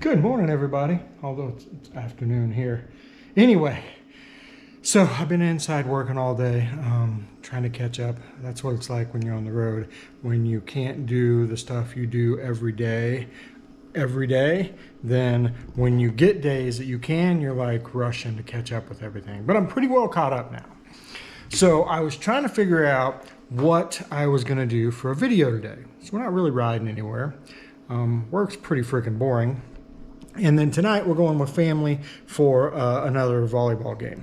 Good morning, everybody, although it's afternoon here. Anyway, so I've been inside working all day, trying to catch up. That's what it's like when you're on the road, when you can't do the stuff you do every day, then when you get days that you can, you're like rushing to catch up with everything. But I'm pretty well caught up now. So I was trying to figure out what I was gonna do for a video today. So we're not really riding anywhere. Work's pretty freaking boring. And then tonight we're going with family for another volleyball game.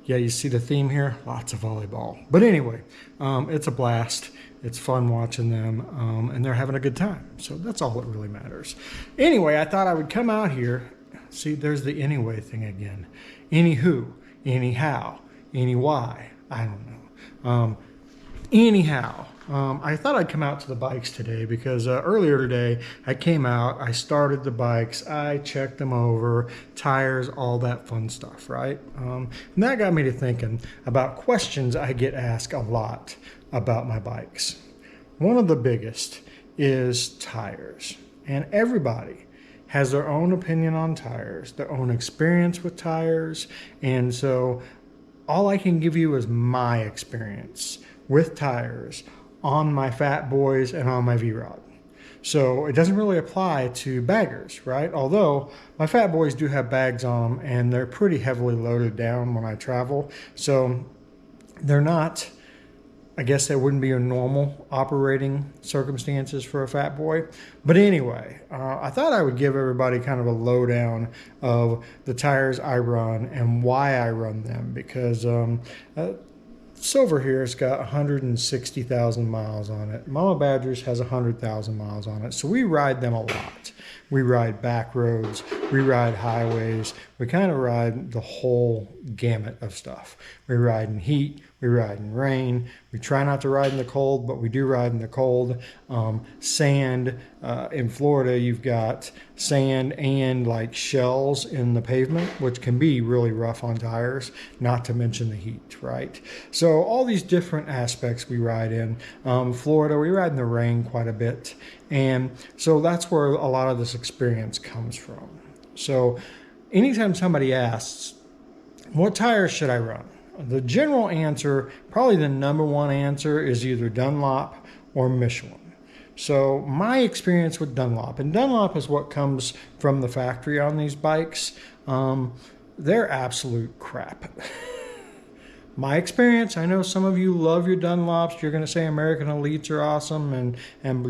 Yeah, you see the theme here? Lots of volleyball. But anyway, it's a blast. It's fun watching them, and they're having a good time. So that's all that really matters. Anyway, I thought I would come out here. See, there's the anyway thing again. Anywho, anyhow, any why, I don't know. Anyhow, I thought I'd come out to the bikes today because earlier today I came out, I started the bikes, I checked them over, tires, all that fun stuff, right? And that got me to thinking about questions I get asked a lot about my bikes. One of the biggest is tires, and everybody has their own opinion on tires, their own experience with tires, and so all I can give you is my experience with tires on my Fatboys and on my V-Rod. So it doesn't really apply to baggers, right? Although my Fatboys do have bags on them and they're pretty heavily loaded down when I travel. So they're not, I guess that wouldn't be a normal operating circumstances for a Fatboy. But anyway, I thought I would give everybody kind of a lowdown of the tires I run and why I run them, because Silver here has got 160,000 miles on it. Mama Badgers has 100,000 miles on it. So we ride them a lot. We ride back roads, we ride highways, we kind of ride the whole gamut of stuff. We ride in heat, we ride in rain, we try not to ride in the cold, but we do ride in the cold. Sand, in Florida you've got sand and like shells in the pavement, which can be really rough on tires, not to mention the heat, right? So all these different aspects we ride in. Florida, we ride in the rain quite a bit. And so that's where a lot of this experience comes from. So anytime somebody asks, what tires should I run? The general answer, probably the number one answer, is either Dunlop or Michelin. So my experience with Dunlop, and Dunlop is what comes from the factory on these bikes, they're absolute crap. My experience, I know some of you love your Dunlops. You're going to say American Elites are awesome and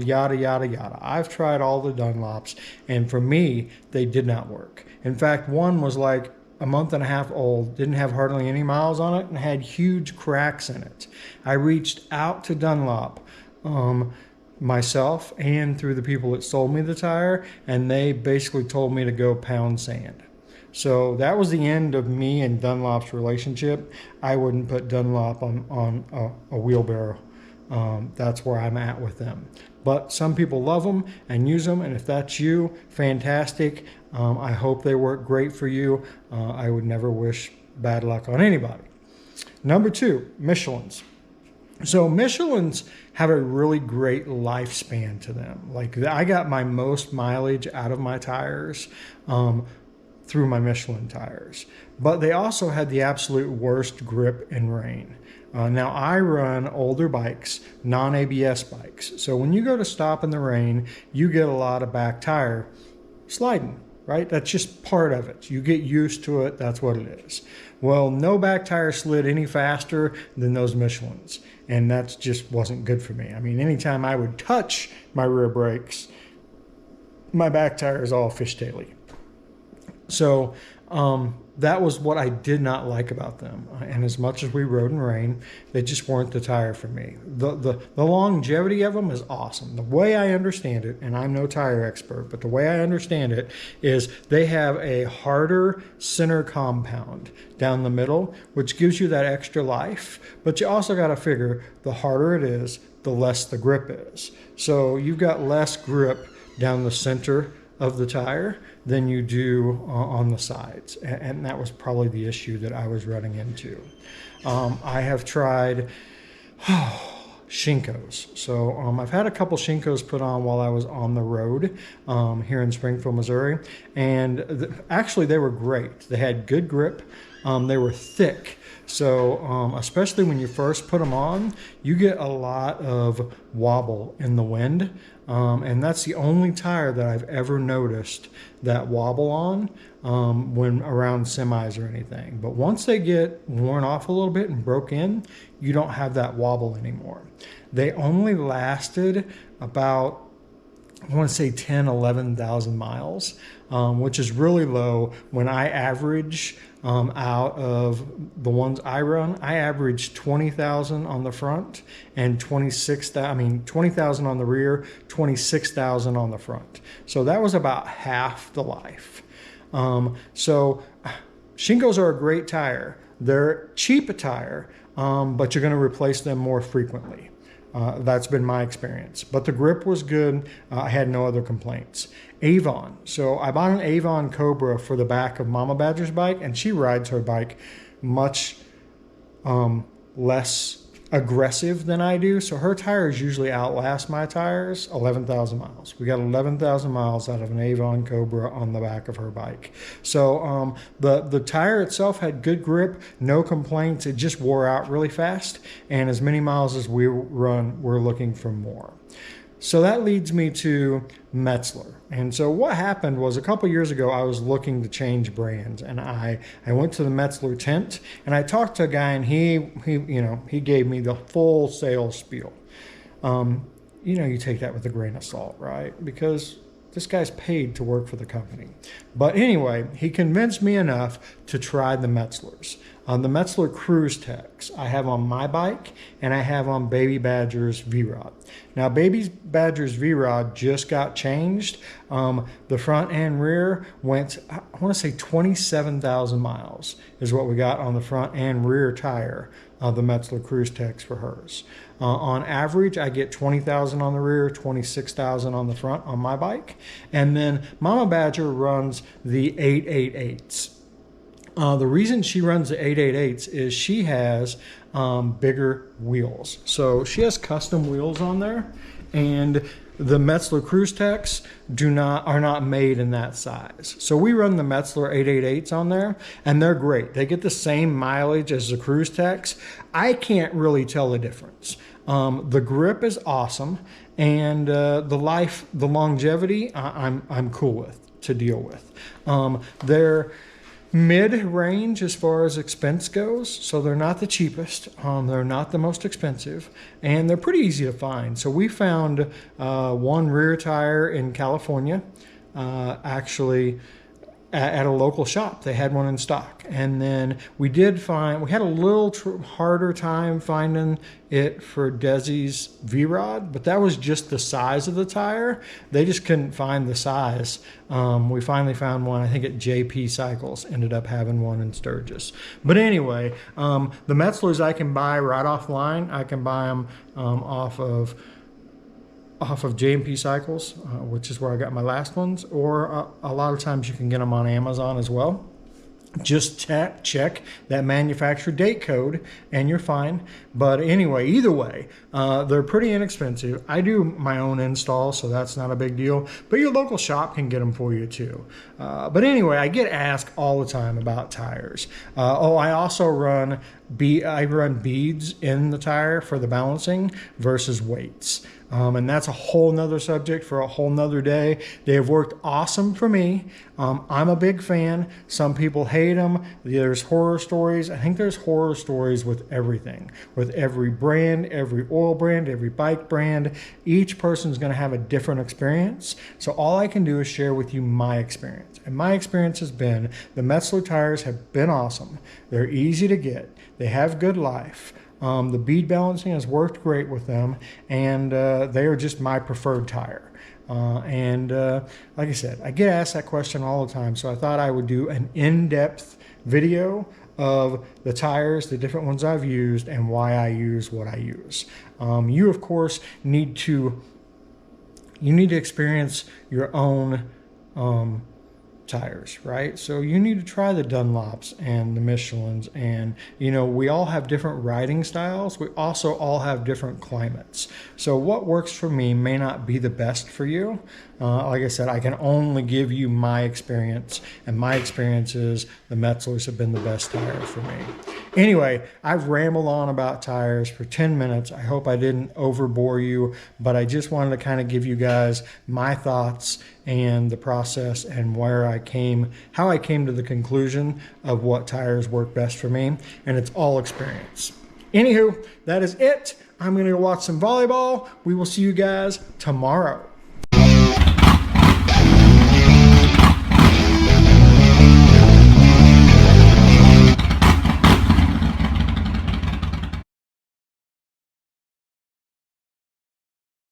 yada, yada, yada. I've tried all the Dunlops, and for me, they did not work. In fact, one was like a month and a half old, didn't have hardly any miles on it, and had huge cracks in it. I reached out to Dunlop myself and through the people that sold me the tire, and they basically told me to go pound sand. So that was the end of me and Dunlop's relationship. I wouldn't put Dunlop on a wheelbarrow. That's where I'm at with them. But some people love them and use them, and if that's you, fantastic. I hope they work great for you. I would never wish bad luck on anybody. Number two, Michelins. So Michelins have a really great lifespan to them. Like I got my most mileage out of my tires through my Michelin tires, but they also had the absolute worst grip in rain. Now I run older bikes, non-ABS bikes. So when you go to stop in the rain, you get a lot of back tire sliding, right? That's just part of it. You get used to it. That's what it is. Well, no back tire slid any faster than those Michelins. And that just wasn't good for me. I mean, anytime I would touch my rear brakes, my back tire is all fishtaily. So that was what I did not like about them. And as much as we rode in rain, they just weren't the tire for me. The longevity of them is awesome. The way I understand it, and I'm no tire expert, but the way I understand it is they have a harder center compound down the middle, which gives you that extra life. But you also got to figure the harder it is, the less the grip is. So you've got less grip down the center of the tire than you do on the sides. And that was probably the issue that I was running into. I have tried Shinkos. So I've had a couple Shinkos put on while I was on the road here in Springfield, Missouri, and actually they were great. They had good grip. They were thick. So especially when you first put them on, you get a lot of wobble in the wind. And that's the only tire that I've ever noticed that wobble on when around semis or anything. But once they get worn off a little bit and broke in, you don't have that wobble anymore. They only lasted about, I want to say 10, 11,000 miles, which is really low. When I average out of the ones I run, I average 20,000 on the front and 20,000 on the rear, 26,000 on the front. So that was about half the life. So Shinkos are a great tire. They're cheap a tire, but you're going to replace them more frequently. That's been my experience. But the grip was good. I had no other complaints. Avon. So I bought an Avon Cobra for the back of Mama Badger's bike, and she rides her bike much less aggressive than I do. So her tires usually outlast my tires 11,000 miles. We got 11,000 miles out of an Avon Cobra on the back of her bike. So the tire itself had good grip, no complaints. It just wore out really fast. And as many miles as we run, we're looking for more. So that leads me to Metzler. And so what happened was a couple years ago, I was looking to change brands, and I went to the Metzler tent, and I talked to a guy, and he gave me the full sales spiel. You take that with a grain of salt, right? Because this guy's paid to work for the company. But anyway, he convinced me enough to try the Metzlers. The Metzler Cruise Techs I have on my bike, and I have on Baby Badger's V-Rod. Now, Baby Badger's V-Rod just got changed. The front and rear went, I want to say 27,000 miles is what we got on the front and rear tire of the Metzler Cruise Techs for hers. On average, I get 20,000 on the rear, 26,000 on the front on my bike. And then Mama Badger runs the 888s. The reason she runs the 888s is she has bigger wheels. So she has custom wheels on there, and the Metzler Cruise Techs are not made in that size. So we run the Metzler 888s on there, and they're great. They get the same mileage as the Cruise Techs. I can't really tell the difference. The grip is awesome, and the longevity, I'm cool with to deal with. They're mid-range as far as expense goes, so they're not the cheapest, they're not the most expensive, and they're pretty easy to find. So we found one rear tire in California, actually at a local shop. They had one in stock, and then we had a little harder time finding it for Desi's V-Rod, but that was just the size of the tire. They just couldn't find the size. We finally found one, I think at JP Cycles, ended up having one in Sturgis. But anyway, the Metzlers I can buy right offline. I can buy them off of J&P Cycles, which is where I got my last ones, or a lot of times you can get them on Amazon as well. Just check that manufacturer date code and you're fine. But anyway, either way, they're pretty inexpensive. I do my own install, so that's not a big deal, but your local shop can get them for you too. But anyway, I get asked all the time about tires. I also run beads in the tire for the balancing versus weights. And that's a whole nother subject for a whole nother day. They have worked awesome for me. I'm a big fan. Some people hate them. There's horror stories. I think there's horror stories with everything, with every brand, every oil brand, every bike brand. Each person's going to have a different experience. So all I can do is share with you my experience. And my experience has been the Metzler tires have been awesome. They're easy to get. They have good life. The bead balancing has worked great with them, and they are just my preferred tire. Like I said, I get asked that question all the time, so I thought I would do an in-depth video of the tires, the different ones I've used, and why I use what I use. You, of course, need to experience your own tires, right? So you need to try the Dunlops and the Michelins, and you know, we all have different riding styles. We also all have different climates. So what works for me may not be the best for you. Like I said, I can only give you my experience, and my experience is the Metzlers have been the best tire for me. Anyway, I've rambled on about tires for 10 minutes. I hope I didn't overbore you, but I just wanted to kind of give you guys my thoughts and the process and how I came to the conclusion of what tires work best for me, and it's all experience. Anywho, that is it. I'm going to go watch some volleyball. We will see you guys tomorrow.